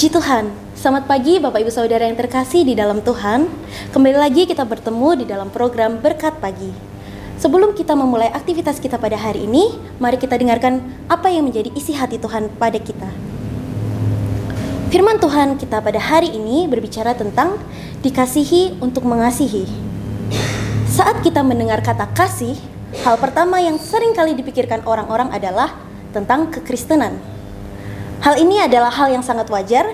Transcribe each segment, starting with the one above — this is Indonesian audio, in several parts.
Puji Tuhan, selamat pagi Bapak Ibu Saudara yang terkasih di dalam Tuhan. Kembali lagi kita bertemu di dalam program Berkat Pagi. Sebelum kita memulai aktivitas kita pada hari ini, mari kita dengarkan apa yang menjadi isi hati Tuhan pada kita. Firman Tuhan kita pada hari ini berbicara tentang dikasihi untuk mengasihi. Saat kita mendengar kata kasih, hal pertama yang sering kali dipikirkan orang-orang adalah tentang kekristenan. Hal ini adalah hal yang sangat wajar,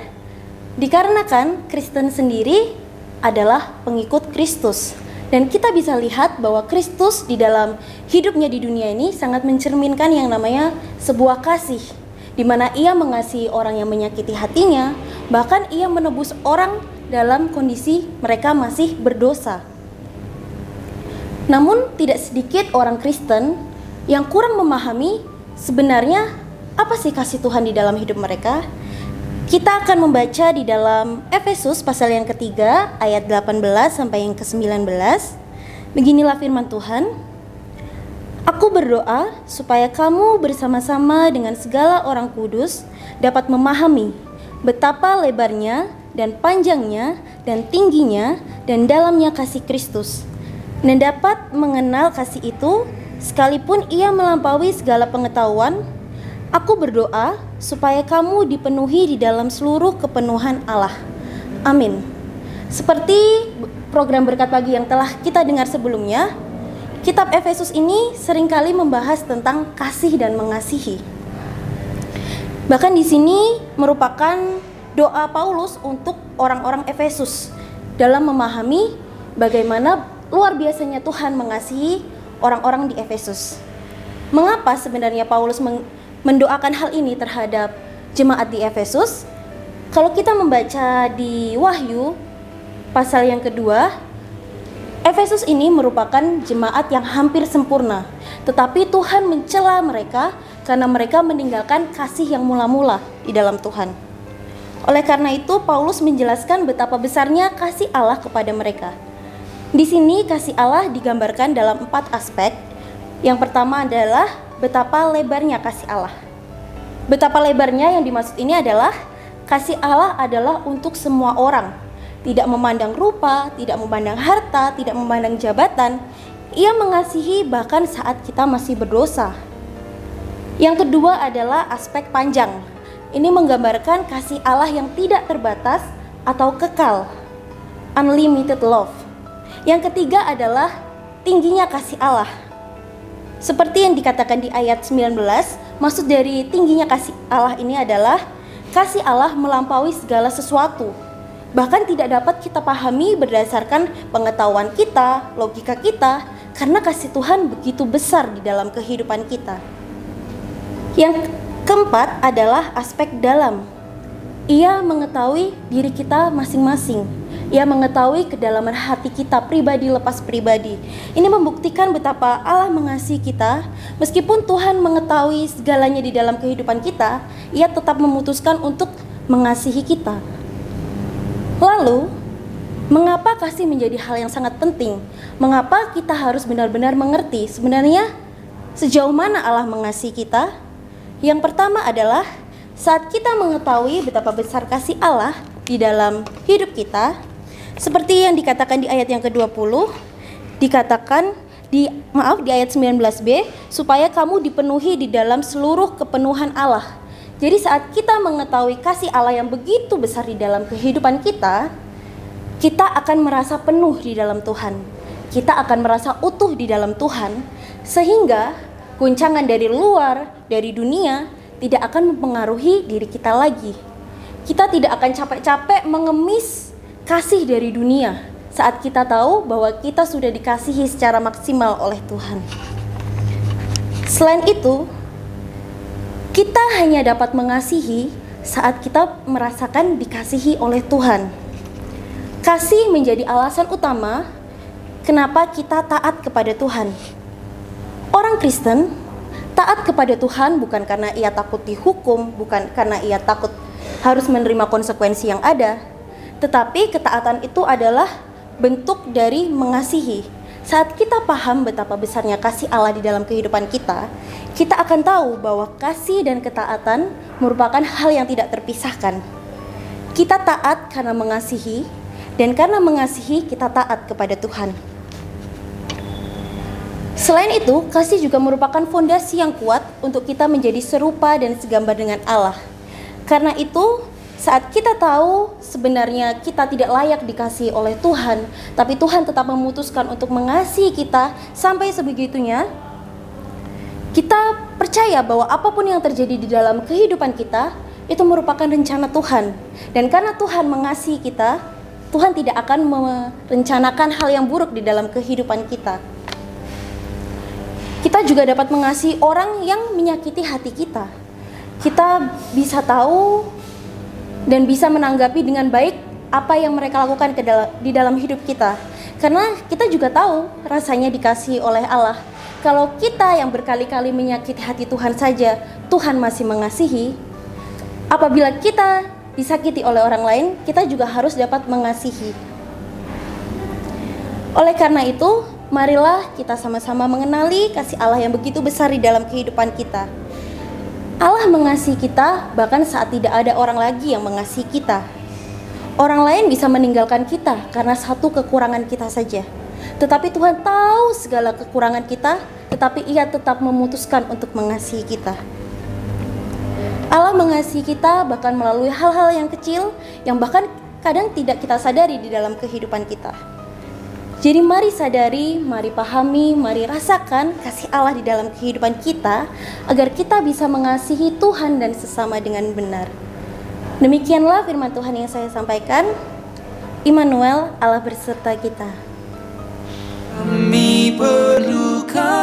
dikarenakan Kristen sendiri adalah pengikut Kristus. Dan kita bisa lihat bahwa Kristus di dalam hidupnya di dunia ini sangat mencerminkan yang namanya sebuah kasih, di mana ia mengasihi orang yang menyakiti hatinya, bahkan ia menebus orang dalam kondisi mereka masih berdosa. Namun tidak sedikit orang Kristen yang kurang memahami sebenarnya apa sih kasih Tuhan di dalam hidup mereka. Kita akan membaca di dalam Efesus pasal yang ketiga ayat 18 sampai yang ke-19. Beginilah firman Tuhan. Aku berdoa supaya kamu bersama-sama dengan segala orang kudus dapat memahami betapa lebarnya dan panjangnya dan tingginya dan dalamnya kasih Kristus, dan dapat mengenal kasih itu sekalipun ia melampaui segala pengetahuan. Aku berdoa supaya kamu dipenuhi di dalam seluruh kepenuhan Allah. Amin. Seperti program Berkat Pagi yang telah kita dengar sebelumnya, kitab Efesus ini seringkali membahas tentang kasih dan mengasihi. Bahkan di sini merupakan doa Paulus untuk orang-orang Efesus dalam memahami bagaimana luar biasanya Tuhan mengasihi orang-orang di Efesus. Mengapa sebenarnya Paulus mendoakan hal ini terhadap jemaat di Efesus? Kalau kita membaca di Wahyu pasal yang kedua, Efesus ini merupakan jemaat yang hampir sempurna, tetapi Tuhan mencela mereka karena mereka meninggalkan kasih yang mula-mula di dalam Tuhan. Oleh karena itu, Paulus menjelaskan betapa besarnya kasih Allah kepada mereka. Di sini kasih Allah digambarkan dalam 4 aspek. Yang pertama adalah betapa lebarnya kasih Allah. Betapa lebarnya yang dimaksud ini adalah kasih Allah adalah untuk semua orang. Tidak memandang rupa, tidak memandang harta, tidak memandang jabatan. Ia mengasihi bahkan saat kita masih berdosa. Yang kedua adalah aspek panjang. Ini menggambarkan kasih Allah yang tidak terbatas atau kekal. Unlimited love. Yang ketiga adalah tingginya kasih Allah. Seperti yang dikatakan di ayat 19, maksud dari tingginya kasih Allah ini adalah kasih Allah melampaui segala sesuatu. Bahkan tidak dapat kita pahami berdasarkan pengetahuan kita, logika kita, karena kasih Tuhan begitu besar di dalam kehidupan kita. Yang keempat adalah aspek dalam. Ia mengetahui diri kita masing-masing. Ia mengetahui kedalaman hati kita pribadi lepas pribadi. Ini membuktikan betapa Allah mengasihi kita. Meskipun Tuhan mengetahui segalanya di dalam kehidupan kita, Ia tetap memutuskan untuk mengasihi kita. Lalu, mengapa kasih menjadi hal yang sangat penting? Mengapa kita harus benar-benar mengerti sebenarnya sejauh mana Allah mengasihi kita? Yang pertama adalah saat kita mengetahui betapa besar kasih Allah di dalam hidup kita, seperti yang dikatakan di ayat yang ke-20, dikatakan di ayat 19b, supaya kamu dipenuhi di dalam seluruh kepenuhan Allah. Jadi saat kita mengetahui kasih Allah yang begitu besar di dalam kehidupan kita, kita akan merasa penuh di dalam Tuhan. Kita akan merasa utuh di dalam Tuhan, sehingga guncangan dari luar, dari dunia, tidak akan mempengaruhi diri kita lagi. Kita tidak akan capek-capek mengemis kasih dari dunia saat kita tahu bahwa kita sudah dikasihi secara maksimal oleh Tuhan. Selain itu, kita hanya dapat mengasihi saat kita merasakan dikasihi oleh Tuhan. Kasih menjadi alasan utama kenapa kita taat kepada Tuhan. Orang Kristen taat kepada Tuhan bukan karena ia takut dihukum, bukan karena ia takut harus menerima konsekuensi yang ada, tetapi ketaatan itu adalah bentuk dari mengasihi. Saat kita paham betapa besarnya kasih Allah di dalam kehidupan kita, kita akan tahu bahwa kasih dan ketaatan merupakan hal yang tidak terpisahkan. Kita taat karena mengasihi, dan karena mengasihi kita taat kepada Tuhan. Selain itu, kasih juga merupakan fondasi yang kuat untuk kita menjadi serupa dan segambar dengan Allah. Karena itu, saat kita tahu sebenarnya kita tidak layak dikasihi oleh Tuhan, tapi Tuhan tetap memutuskan untuk mengasihi kita sampai sebegitunya, kita percaya bahwa apapun yang terjadi di dalam kehidupan kita, itu merupakan rencana Tuhan. Dan karena Tuhan mengasihi kita, Tuhan tidak akan merencanakan hal yang buruk di dalam kehidupan kita. Kita juga dapat mengasihi orang yang menyakiti hati kita. Kita bisa tahu dan bisa menanggapi dengan baik apa yang mereka lakukan di dalam hidup kita. Karena kita juga tahu rasanya dikasihi oleh Allah. Kalau kita yang berkali-kali menyakiti hati Tuhan saja, Tuhan masih mengasihi. Apabila kita disakiti oleh orang lain, kita juga harus dapat mengasihi. Oleh karena itu, marilah kita sama-sama mengenali kasih Allah yang begitu besar di dalam kehidupan kita. Allah mengasihi kita bahkan saat tidak ada orang lagi yang mengasihi kita. Orang lain bisa meninggalkan kita karena satu kekurangan kita saja. Tetapi Tuhan tahu segala kekurangan kita, tetapi Ia tetap memutuskan untuk mengasihi kita. Allah mengasihi kita bahkan melalui hal-hal yang kecil yang bahkan kadang tidak kita sadari di dalam kehidupan kita. Jadi mari sadari, mari pahami, mari rasakan kasih Allah di dalam kehidupan kita agar kita bisa mengasihi Tuhan dan sesama dengan benar. Demikianlah firman Tuhan yang saya sampaikan. Immanuel, Allah berserta kita. Kami perlukan